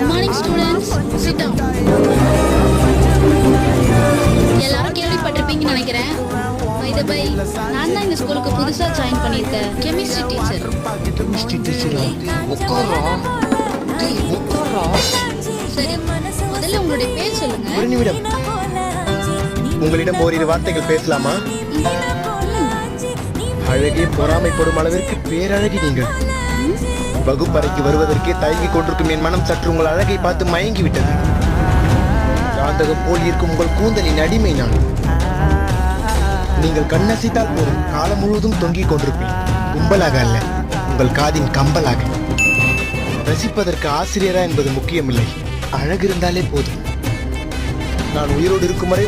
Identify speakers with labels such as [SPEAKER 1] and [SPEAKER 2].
[SPEAKER 1] Morning students, sit down. எல்லாரும் கேள்விப்பட்டிருப்பீங்கன்னு நினைக்கிறேன். By the by, நான் தான் இந்த ஸ்கூலுக்கு புதுசா ஜாயின் பண்ணியிருக்கேன். Chemistry teacher. சரி, முதல்ல உங்களுடைய பேர் சொல்லுங்க.
[SPEAKER 2] ஒரு நிமிடம், உங்களிடம் ஓரிரு வார்த்தைகள் பேசலாமா? அழகே பொறாமைப்படும் அளவிற்கு பேரழகி நீங்கள். வகுப்பறைக்கு வருவதற்கே தயங்கிக் கொண்டிருக்கும் என் மனம் சற்று உங்கள் அழகை பார்த்து மயங்கி விட்டது. காந்தகம் போல் இருக்கும் உங்கள் கூந்தலின் அடிமை நான். நீங்கள் கண்ணசித்தால் போதும் காலம் முழுவதும் தொங்கிக் கொண்டிருப்பேன். கும்பலாக அல்ல, உங்கள் காதின் கம்பலாக. ரசிப்பதற்கு ஆசிரியரா என்பது முக்கியமில்லை, அழகிருந்தாலே போதும். நான் உயிரோடு இருக்கும் வரை